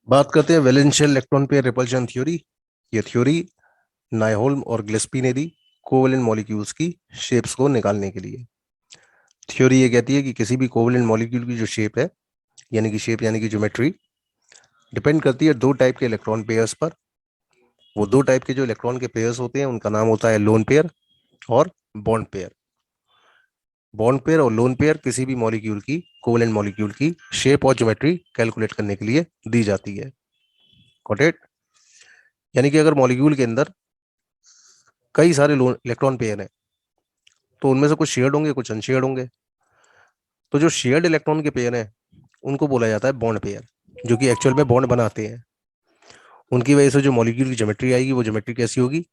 बात करते हैं वैलेंशियल इलेक्ट्रॉन पेयर रिपल्शन थ्योरी। ये थ्योरी नायहोल्म और गिलेस्पी ने दी कोवेलेंट मॉलिक्यूल्स की शेप्स को निकालने के लिए। थ्योरी ये कहती है कि किसी भी कोवेलेंट मॉलिक्यूल की जो शेप है, यानी कि ज्योमेट्री, डिपेंड करती है दो टाइप के इलेक्ट्रॉन पेयर्स पर। वो दो टाइप के जो इलेक्ट्रॉन के पेयर्स होते हैं उनका नाम होता है लोन पेयर और बॉन्ड पेयर। बॉन्ड पेयर और लोन पेयर किसी भी मॉलिक्यूल की, कोवेलेंट मॉलिक्यूल की शेप और ज्योमेट्री कैलकुलेट करने के लिए दी जाती है। Got it? यानी कि अगर मॉलिक्यूल के अंदर कई सारे इलेक्ट्रॉन पेयर हैं तो उनमें से कुछ शेयर्ड होंगे, कुछ अनशेयर्ड होंगे। तो जो शेयर्ड इलेक्ट्रॉन के पेयर हैं उनको बोला जाता है बॉन्ड पेयर, जो कि एक्चुअल में बॉन्ड बनाते हैं। उनकी वजह से जो मॉलिक्यूल की ज्योमेट्री आएगी वो ज्योमेट्री कैसी होगी?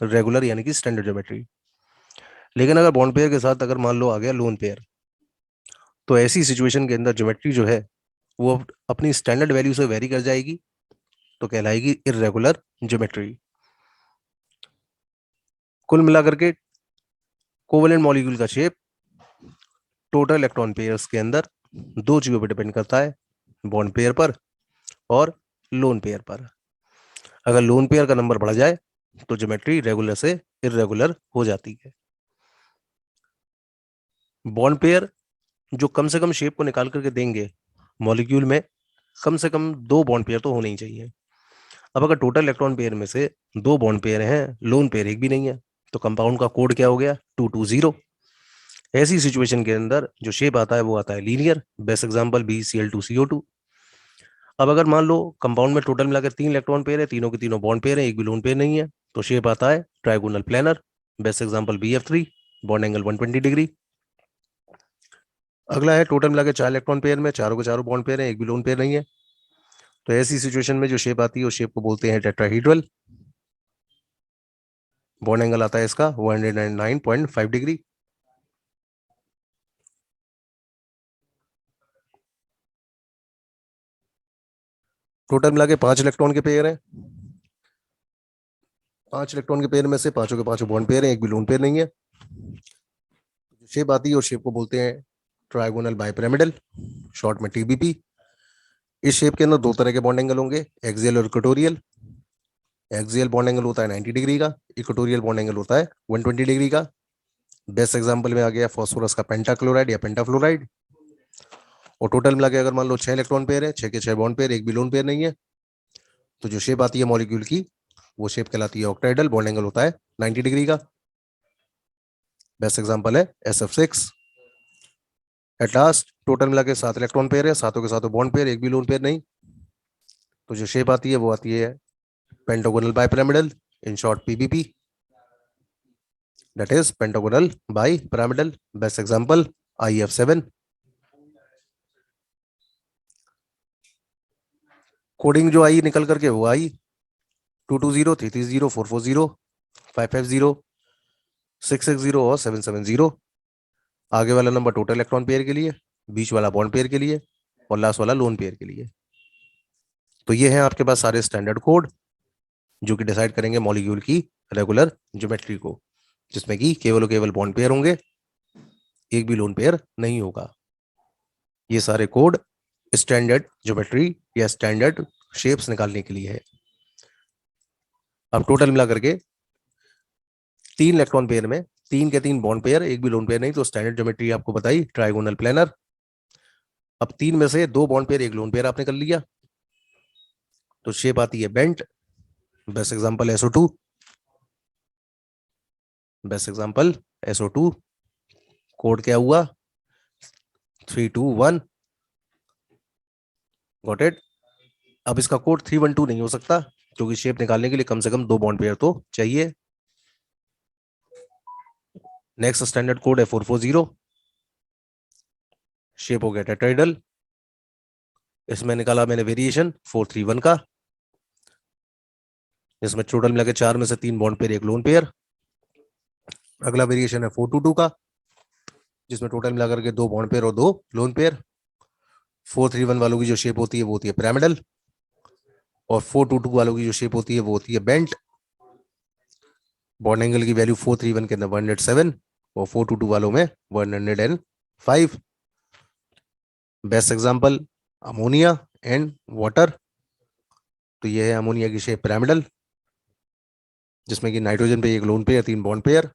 रेगुलर, यानी कि स्टैंडर्ड ज्योमेट्री। लेकिन अगर बॉन्ड पेयर के साथ अगर मान लो आ गया लोन पेयर, तो ऐसी सिचुएशन के अंदर ज्योमेट्री जो है वो अपनी स्टैंडर्ड वैल्यू से वेरी कर जाएगी, तो कहलाएगी इरेगुलर ज्योमेट्री। कुल मिलाकर के कोवेलेंट मॉलिक्यूल का शेप टोटल इलेक्ट्रॉन पेयर्स के अंदर दो चीजों पर डिपेंड करता है, बॉन्ड पेयर पर और लोन पेयर पर। अगर लोन पेयर का नंबर बढ़ जाए तो ज्योमेट्री रेगुलर से इरेगुलर हो जाती है। बॉन्ड पेयर जो कम से कम शेप को निकाल करके देंगे, मॉलिक्यूल में कम से कम दो बॉन्ड पेयर तो होने ही चाहिए। अब अगर टोटल इलेक्ट्रॉन पेयर में से दो बॉन्ड पेयर हैं, लोन पेयर एक भी नहीं है, तो कंपाउंड का कोड क्या हो गया? 220। ऐसी सिचुएशन के अंदर जो शेप आता है वो आता है लीनियर। Best example BCl2CO2। अब अगर मान लो कंपाउंड में टोटल मिलाकर तीन इलेक्ट्रॉन पेयर है, तीनों के तीनों बॉन्ड पेयर है, एक भी लोन पेयर नहीं है, तो शेप आता है trigonal planar. Best example BF3, bond angle 120 degree. अगला है टोटल मिला के चार इलेक्ट्रॉन पेयर में चारों के चारों बॉन्ड पेयर है, एक भी लोन पेयर नहीं है, तो ऐसी सिचुएशन में जो शेप आती है उस शेप को बोलते हैं टेट्राहीड्रल। बॉन्ड एंगल आता है इसका 109.5 डिग्री। टोटल मिला के पांच इलेक्ट्रॉन के पेयर हैं, पांच इलेक्ट्रॉन के पेयर में से पांचों के पांचों बॉन्ड पेयर हैं, एक भी लोन पेयर नहीं है। जो शेप आती है उस शेप को बोलते हैं ट्राइगोनल बाइपिरामिडल, शॉर्ट में TBP। इस शेप के अंदर दो तरह के बॉन्ड एंगल होंगे, एक्सियल और इक्वेटोरियल। एक्सियल बॉन्ड एंगल होता है 90 डिग्री का, इक्वेटोरियल बॉन्ड एंगल होता है 120 डिग्री का। बेस्ट एग्जांपल में आ गया फॉस्फोरस का पेंटाक्लोराइड या पेंटाफ्लोराइड। और टोटल मिला के अगर मान लो छह इलेक्ट्रॉन पेयर है, छह के छह बॉन्ड पेयर, एक भी लोन पेयर नहीं है, तो जो शेप आती है मॉलिक्यूल की वो शेप कहलाती है ऑक्टाइडल, बॉन्ड एंगल होता है 90 डिग्री का। बेस्ट एग्जांपल है SF6। एट लास्ट टोटल मिला के सात इलेक्ट्रॉन पेयर है, सातों के सातों बॉन्ड पेयर, एक भी लोन पेयर नहीं, तो जो शेप आती है वो आती है pentagonal bipyramidal, in short PBP। That is pentagonal bipyramidal. Best example IF7। Coding जो आई निकल करके वो आई 220, 330, 440, 550, 660 और 770। आगे वाला नंबर टोटल इलेक्ट्रॉन पेयर के लिए, बीच वाला बॉन्ड पेयर के लिए और लास्ट वाला लोन पेयर के लिए। तो ये है आपके पास सारे स्टैंडर्ड कोड जो कि डिसाइड करेंगे मॉलिक्यूल की रेगुलर ज्योमेट्री को, जिसमें कि केवल और केवल बॉन्ड पेयर होंगे, एक भी लोन पेयर नहीं होगा। ये सारे कोड स्टैंडर्ड ज्योमेट्री या स्टैंडर्ड शेप्स निकालने के लिए है। अब टोटल मिला करके तीन इलेक्ट्रॉन पेयर में तीन के तीन बॉन्ड पेयर, एक भी लोन पेयर नहीं, तो स्टैंडर्ड ज्योमेट्री आपको बताई ट्राइगोनल प्लेनर। अब तीन में से दो बॉन्ड पेयर एक लोन पेयर आपने कर लिया, तो शेप आती है bent. Best example SO2। Best example SO2। Code क्या हुआ? 321। Got it? अब इसका कोड 312 नहीं हो सकता, क्योंकि शेप निकालने के लिए कम से कम दो बॉन्ड पेयर तो चाहिए। नेक्स्ट स्टैंडर्ड कोड है 440। शेप हो गया टेट्राइडल। इसमें निकाला मैंने वेरिएशन 431 का, इसमें टोटल मिला के चार में से तीन बॉन्ड पेयर एक लोन पेयर। अगला वेरिएशन है 422 का, जिसमें टोटल मिलाकर के दो बॉन्ड पेयर और दो लोन पेयर। 431 वालों की जो शेप होती है वो होती है पिरामिडल, और 422 वालों की जो शेप होती है वो होती है बेंट। बॉन्ड एंगल की वैल्यू 431 के अंदर 107 और 422 वालों में 105। Best example ammonia and water. तो ये है अमोनिया की शेप पिरामिडल, जिसमें कि नाइट्रोजन पे एक लोन पेयर, 3 बॉन्ड पेयर।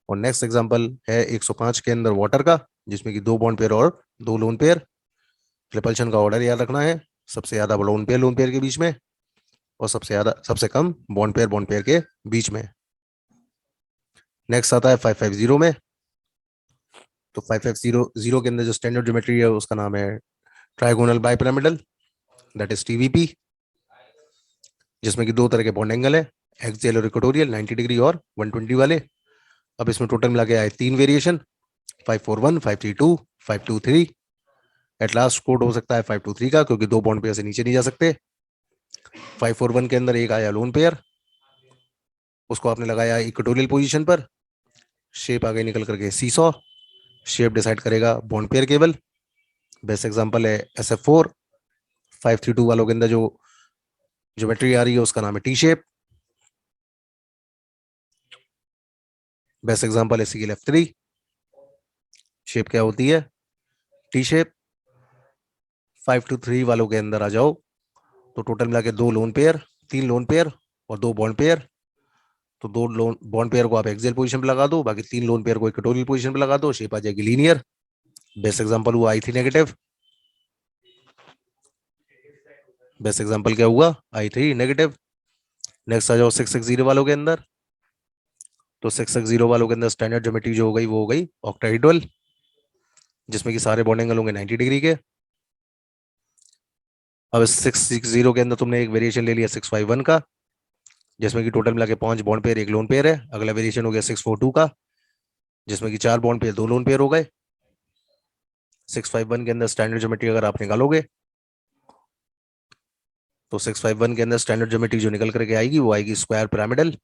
और नेक्स्ट एग्जांपल है 105 के अंदर वाटर का, जिसमें कि 2 बॉन्ड पेयर और 2 लोन पेयर। रिपल्शन का ऑर्डर याद रखना है, सबसे ज्यादा लोन पेयर के बीच में, और सबसे कम बॉन्ड पेयर के बीच में। नेक्स्ट आता है 550 में। तो 550 के अंदर जो स्टैंडर्ड ज्योमेट्री है उसका नाम है trigonal bipyramidal, that is TVP, जिसमें कि 2 तरह के बॉन्ड एंगल है, एक्सियल और इक्वेटोरियल, 90 डिग्री और 120 वाले। अब इसमें टोटल मिला के आए 3 वेरिएशन, 541, 532, 523। एट लास्ट कोड हो सकता है 523 का, क्योंकि 2 बॉन्ड पेयर से नीचे नहीं जा सकते। 541 के अंदर एक आया लोन पेयर, उसको आपने लगाया इक्वेटोरियल पोजीशन पर, शेप आगे निकल करके सीसॉ, शेप डिसाइड करेगा bond pair cable. Best example है SF4। 532 वालों के अंदर जो ज्योमेट्री आ रही है उसका नाम है टी शेप। बेस्ट एग्जांपल है ClF3, शेप क्या होती है, टी शेप। 523 वालों के अंदर आ जाओ, तो टोटल मिला के 2 लोन पेयर, 3 लोन पेयर और 2 बॉन्ड पेयर। तो 2 लोन बॉन्ड पेयर को आप एक्सियल पोजीशन पे लगा दो, बाकी 3 लोन पेयर को इक्वेटोरियल पोजीशन पे लगा दो, शेप आ जाएगी लीनियर। बेस्ट एग्जांपल हुआ I3 नेगेटिव। बेस्ट एग्जांपल क्या हुआ, I3 नेगेटिव। नेक्स्ट आ जाओ 660 वालों के अंदर। तो 660 वालों के अंदर स्टैंडर्ड ज्योमेट्री जो हो गई वो हो गई ऑक्टाहेड्रल, जिसमें कि सारे बॉन्ड एंगल होंगे 90 डिग्री के। अब 660 के अंदर तुमने एक वेरिएशन ले लिया 651 का, जिसमें कि टोटल मिला के 5 बॉन्ड पेयर, 1 लोन पेयर है। अगला वेरिएशन हो गया 642 का, जिसमें कि 4 बॉन्ड पेयर, 2 लोन पेयर हो गए। 651 के अंदर स्टैंडर्ड ज्योमेट्री अगर आप निकालोगे, तो 651 के अंदर स्टैंडर्ड ज्योमेट्री जो निकल करके आएगी वो आएगी स्क्वायर पिरामिडल,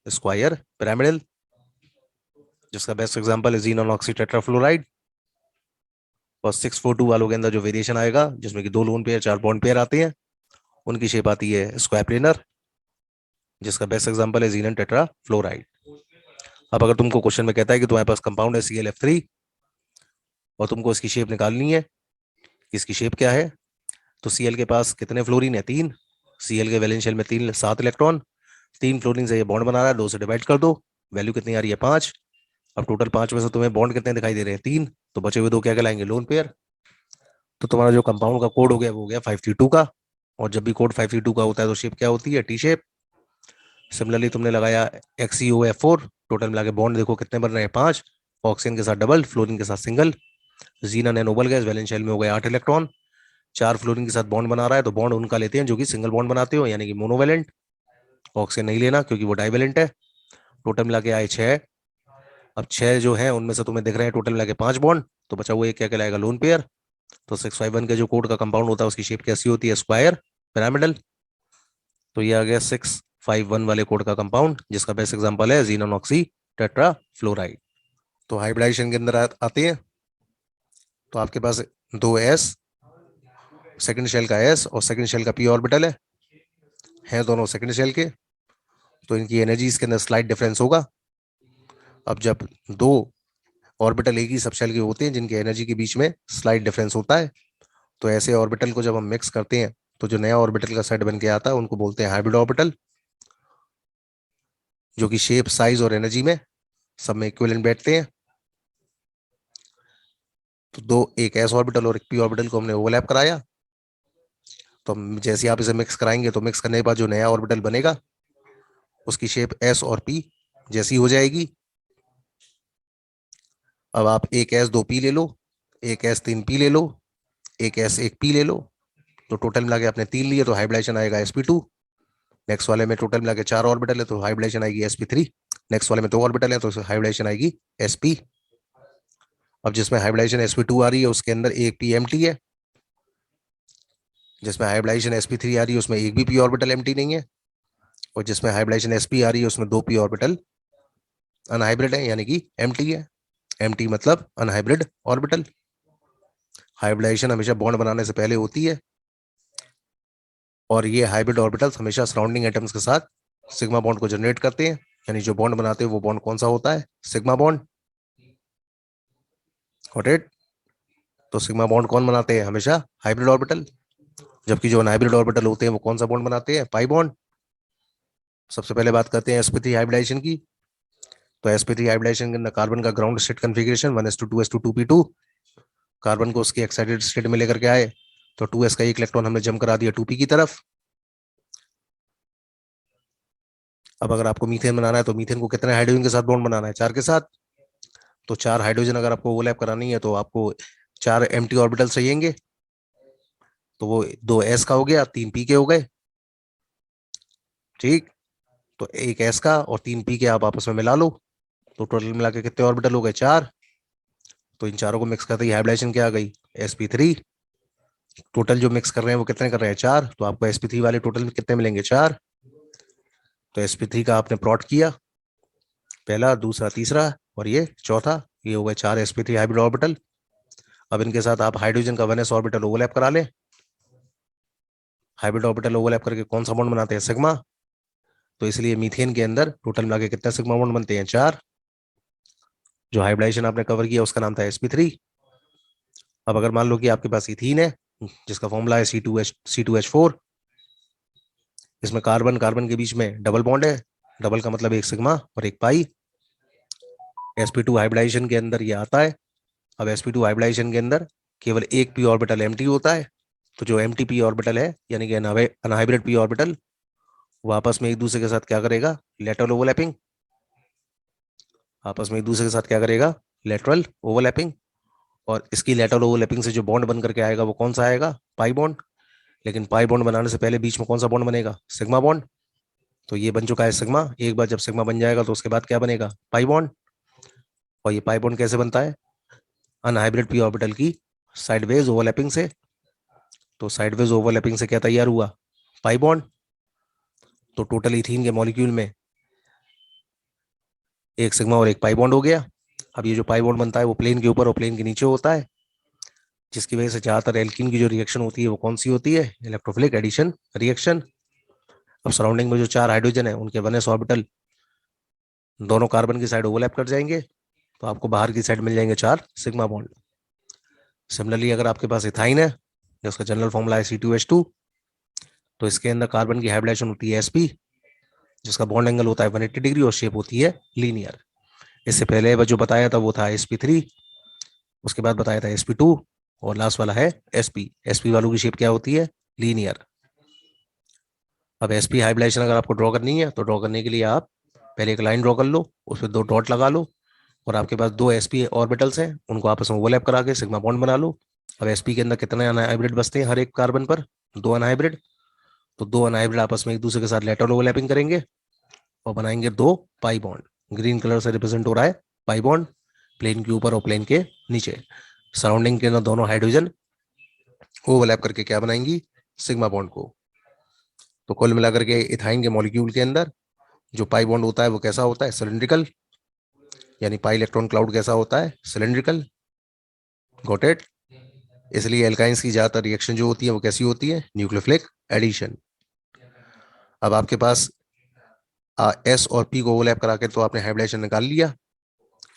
स्क्वायर पिरामिडल, जिसका बेस्ट एग्जांपल है ज़ीनॉन ऑक्सी टेट्राफ्लोराइड। और 642 वालों के अंदर जो वेरिएशन आएगा, जिसमें कि 2 लोन पेयर, 4 बॉन्ड पेयर आते हैं, उनकी शेप आती है स्क्वायर प्लेनर, जिसका बेस्ट एग्जांपल है ज़ीनन टेट्राफ्लोराइड। अब अगर तुमको क्वेश्चन में कहता है कि तुम्हारे पास कंपाउंड है ClF3 और तुमको इसकी शेप निकालनी है, इसकी शेप क्या है, तो Cl के पास कितने फ्लोरीन है, 3। Cl के वैलेंस शेल में 7 इलेक्ट्रॉन, 3 फ्लोरीन से ये बॉन्ड बना रहा है, 2 से डिवाइड कर दो, वैल्यू कितनी आ रही है, 5। अब टोटल 5 में से तुम्हें बॉन्ड कितने दिखाई दे रहे हैं, 3। तो बचे हुए 2 क्या कहलाएंगे, लोन पेयर। तो तुम्हारा जो कंपाउंड का कोड हो गया वो हो गया 532 का। और जब भी कोड 532 का होता है तो शेप क्या होती है, टी शेप। सिमिलरली तुमने लगाया XeOF4, टोटल मिला के बॉन्ड देखो कितने बन रहे हैं, 5। ऑक्सीजन के साथ डबल, फ्लोरीन के साथ सिंगल। जीना ने नोबल गैस, वैलेंस शेल में हो गए 8 इलेक्ट्रॉन, 4 फ्लोरीन के साथ बॉन्ड बना रहा है, तो बॉन्ड उनका लेते हैं जो कि सिंगल बॉन्ड बनाते हो, यानी कि मोनोवेलेंट। ऑक्सीजन नहीं लेना क्योंकि वो डाइवेलेंट है। टोटल मिला के आए 6। अब 6 जो है उनमें से तुम्हें दिख रहे हैं टोटल मिला के 5 बॉन्ड, तो बचा हुआ एक क्या कहलाएगा, लोन पेयर। तो 651 के जो कोड का कंपाउंड होता है उसकी शेप कैसी होती है, स्क्वायर पिरामिडल। तो ये आ गया 651 वाले कोड का कंपाउंड, जिसका बेस्ट एग्जांपल है ज़ीनॉन ऑक्सी टेट्राफ्लोराइड। तो हाइब्रिडाइजेशन के अंदर आते हैं, तो आपके पास 2s, सेकंड शेल का s और सेकंड शेल का p ऑर्बिटल है दोनों सेकंड शेल के। तो इनकी एनर्जीज के अंदर स्लाइट डिफरेंस होगा। अब जब 2 ऑर्बिटल एक ही सब शेल के होते हैं जिनके एनर्जी के बीच में स्लाइट डिफरेंस होता है, तो ऐसे ऑर्बिटल को जब हम मिक्स करते हैं तो जो नया ऑर्बिटल का सेट बन के आता है उनको बोलते हैं हाइब्रिड ऑर्बिटल, जो कि शेप, साइज और एनर्जी में सब में इक्विवेलेंट बैठते हैं। तो एक एस ऑर्बिटल और एक पी ऑर्बिटल को हमने ओवरलैप कराया। तो जैसे आप इसे मिक्स कराएंगे तो मिक्स करने के बाद जो नया ऑर्बिटल बनेगा उसकी शेप एस और पी जैसी हो जाएगी। अब आप एक एस 2 पी ले लो, एक एस 3 पी ले लो, एक एस 1 पी ले लो, तो टोटल मिला के आपने 3 लिए तो हाइब्रिडाइजेशन आएगा sp2। नेक्स्ट वाले में टोटल मिला के 4 ऑर्बिटल है तो हाइब्रिडाइजेशन आएगी sp3। नेक्स्ट वाले में 2 ऑर्बिटल है तो हाइब्रिडाइजेशन आएगी sp। अब जिसमें हाइब्रिडाइजेशन sp2 आ रही है उसके अंदर एक पी एम्प्टी है, जिसमें हाइब्रिडाइजेशन sp3 आ रही है उसमें एक भी पी ऑर्बिटल एम्प्टी नहीं है, और जिसमें हाइब्रिडाइजेशन sp आ रही है उसमें 2 पी ऑर्बिटल अनहाइब्रिड है, यानी कि एम्प्टी है। एम्प्टी मतलब अनहाइब्रिड ऑर्बिटल। हाइब्रिडाइजेशन हमेशा बॉन्ड बनाने से पहले होती है, और ये हाइब्रिड ऑर्बिटल्स हमेशा सराउंडिंग एटम्स के साथ सिग्मा बॉन्ड को जनरेट करते हैं। यानी जो बॉन्ड बनाते हैं वो बॉन्ड कौन सा होता है, सिग्मा बॉन्ड। Got it. तो सिग्मा बॉन्ड कौन बनाते हैं, हमेशा हाइब्रिड ऑर्बिटल। जबकि जो अनहाइब्रिड ऑर्बिटल होते हैं वो कौन सा बॉन्ड बनाते हैं? Pi bond. सबसे पहले बात करते हैं sp3 हाइब्रिडाइजेशन की। तो sp3 हाइब्रिडाइजेशन के अंदर कार्बन का ground state configuration 1s2 carbon को उसकी एक्साइटेड स्टेट में लेकर के आए, तो 2s का एक इलेक्ट्रॉन हमने जम करा दिया 2p की तरफ। अब अगर आपको मीथेन बनाना है तो मीथेन को कितने हाइड्रोजन के साथ बॉन्ड बनाना है? 4 के साथ। तो 4 हाइड्रोजन अगर आपको ओवरलैप करानी है तो आपको 4 एम्प्टी ऑर्बिटल चाहिएंगे। तो वो 2s का हो गया, 3p के हो गए। ठीक। तो एक s का और 3p के आप आपस में मिला लो, तो टोटल मिला के कितने ऑर्बिटल हो गए? 4। तो इन चारों को मिक्स करते ही हाइब्रिडाइजेशन क्या आ गई? sp3। टोटल जो मिक्स कर रहे हैं वो कितने कर रहे हैं? 4। तो आपको sp3 वाले टोटल में कितने मिलेंगे? 4। तो sp3 का आपने प्लॉट किया, पहला, दूसरा, तीसरा और ये चौथा, ये हो गए 4 sp3 हाइब्रिड ऑर्बिटल। अब इनके साथ आप हाइड्रोजन का 1s ऑर्बिटल ओवरलैप करा लें। हाइब्रिड ऑर्बिटल ओवरलैप करके कौन सा बॉन्ड बनाते हैं? सिग्मा। तो इसलिए मीथेन के अंदर टोटल मिला के कितने सिग्मा बॉन्ड बनते हैं? 4। जो हाइब्रिडाइजेशन आपने कवर किया उसका नाम था sp3। अब अगर मान लो कि आपके पास इथीन है जिसका फॉर्मूला है C2H4, इसमें कार्बन कार्बन के बीच में डबल बॉन्ड है, डबल का मतलब एक सिग्मा और एक पाई। sp2 हाइब्रिडाइजेशन के अंदर ये आता है। अब sp2 हाइब्रिडाइजेशन के अंदर केवल एक p ऑर्बिटल एम्प्टी होता है। तो जो एम्प्टी p ऑर्बिटल है यानी कि अनहाइब्रिड p ऑर्बिटल, वो आपस में एक दूसरे के साथ क्या करेगा? Lateral overlapping. आपस में एक दूसरे के साथ क्या करेगा? Lateral overlapping. और इसकी लेटरल ओवरलैपिंग से जो बॉन्ड बन करके आएगा वो कौन सा आएगा? Pi bond. लेकिन पाई बॉन्ड बनाने से पहले बीच में कौन सा बॉन्ड बनेगा? Sigma bond. तो ये बन चुका है सिग्मा। एक बार जब सिग्मा बन जाएगा तो उसके बाद क्या बनेगा? Pi bond. और ये पाई बॉन्ड कैसे बनता है? अनहाइब्रिड p ऑर्बिटल की साइडवेज ओवरलैपिंग से। तो साइडवेज ओवरलैपिंग से क्या तैयार हुआ? Pi bond. तो टोटल इथीन के मॉलिक्यूल में एक सिग्मा और एक पाई बॉन्ड हो गया। अब ये जो पाई बॉन्ड बनता है वो प्लेन के ऊपर और प्लेन के नीचे होता है, जिसकी वजह से ज्यादातर एल्कीन की जो रिएक्शन होती है वो कौन सी होती है? Electrophilic addition reaction. अब सराउंडिंग में जो 4 हाइड्रोजन है उनके 1s ऑर्बिटल दोनों कार्बन की साइड ओवरलैप कर जाएंगे, तो आपको बाहर की साइड मिल जाएंगे 4 सिग्मा बॉन्ड। सिमिलरली अगर आपके पास इथाइन है जिसका जनरल फॉर्मूला है C2H2, तो इसके अंदर कार्बन की हाइब्रिडाइजेशन होती है sp, जिसका बॉन्ड एंगल होता है 180 डिग्री और शेप होती है लीनियर। इससे पहले जो बताया था वो था sp3, उसके बाद बताया था sp2 और लास्ट वाला है sp वालों की शेप क्या होती है? लीनियर। अब sp हाइब्रिडाइजेशन अगर आपको ड्रॉ करनी है तो ड्रॉ करने के लिए आप पहले एक लाइन ड्रॉ कर लो, उस पर 2 डॉट लगा लो, और आपके पास 2 sp ऑर्बिटल्स हैं, उनको आपस में ओवरलैप करा के सिग्मा बॉन्ड बना लो। अब sp के अंदर कितने अनहाइब्रिड बचते हैं हर एक कार्बन पर? 2 अनहाइब्रिड। तो 2 अनहाइब्रिड आपस में एक दूसरे के साथ लेटरल ओवरलैपिंग करेंगे और बनाएंगे 2 पाई बॉन्ड। ग्रीन कलर से रिप्रेजेंट हो रहा है पाई बॉन्ड, प्लेन के ऊपर और प्लेन के नीचे। सराउंडिंग के अंदर दोनों हाइड्रोजन ओवरलैप करके क्या बनाएंगी? सिग्मा बॉन्ड को। तो कुल मिलाकर के इथाइन के मॉलिक्यूल के अंदर जो पाई बॉन्ड होता है वो कैसा होता है? सिलिंड्रिकल। यानी पाई इलेक्ट्रॉन क्लाउड कैसा होता है? सिलिंड्रिकल। Got it? इसलिए एल्काइंस की ज्यादातर रिएक्शन जो होती है वो कैसी होती है? Nucleophilic addition. अब आपके पास एस और पी को ओवरलैप करा के तो आपने हाइब्रिडाइजेशन निकाल लिया,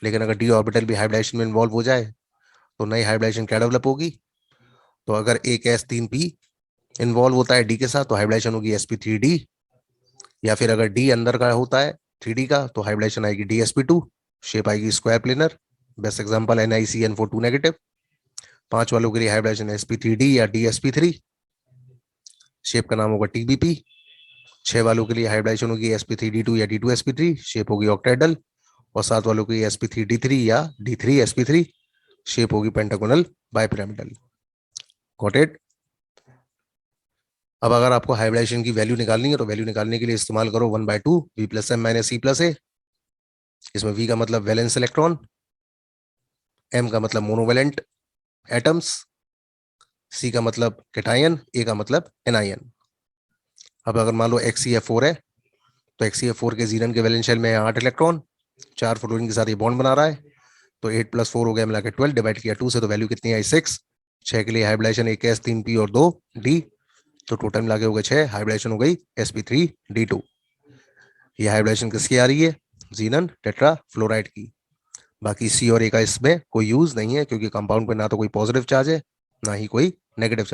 लेकिन अगर डी ऑर्बिटल भी हाइब्रिडाइजेशन में इन्वॉल्व हो जाए तो नई हाइब्रिडाइजेशन क्या डेवलप होगी? तो अगर एक S3P इन्वॉल्व होता है डी के साथ तो हाइब्रिडाइजेशन होगी sp3d, या फिर अगर डी अंदर का होता है 3D का तो हाइब्रिडाइजेशन आएगी DsP2, शेप आएगी square planar. Best example NiCN42 negative. 5 वालों के लिए हाइब्रिडाइजेशन sp3d या DsP3, शेप का नाम होगा TbP। 6 वालों के लिए हाइब्रिडाइजेशन होगी sp3d2 या D2sp3, शेप होगी ऑक्टेडल। और 7 वालों की sp3d3 या D3sp3, शेप होगी पेंटागोनल बाइपिरामिडल। Got it? अब अगर आपको हाइब्रिडाइजेशन की वैल्यू निकालनी है तो वैल्यू निकालने के लिए इस्तेमाल करो 1/2 V+m-C+a। इसमें V का मतलब वैलेंस इलेक्ट्रॉन, M का मतलब मोनोवेलेंट एटम्स, C का मतलब कैटायन, A का मतलब एनायन। अब अगर मान लो XeF4 है तो XeF4 के जीरन के वैलेंस शेल में 8 इलेक्ट्रॉन, 4 फ्लोरीन के साथ ये बॉन्ड बना रहा है, तो 8+4 हो गया मिला के 12, डिवाइड किया 2 से तो वैल्यू कितनी आई? 6। 6 के लिए हाइब्रिडाइजेशन 1 S 3 P और 2 D, तो टोटल मिला के हो गए 6। हाइब्रिडाइजेशन हो गई sp3d2। ये हाइब्रिडेशन किसकी आ रही है? जीनन टेट्रा फ्लोराइड की। बाकी सी और ए का इसमें कोई यूज नहीं है, क्योंकि कंपाउंड पे ना तो कोई पॉजिटिव चार्ज है ना ही कोई नेगेटिव चार्ज।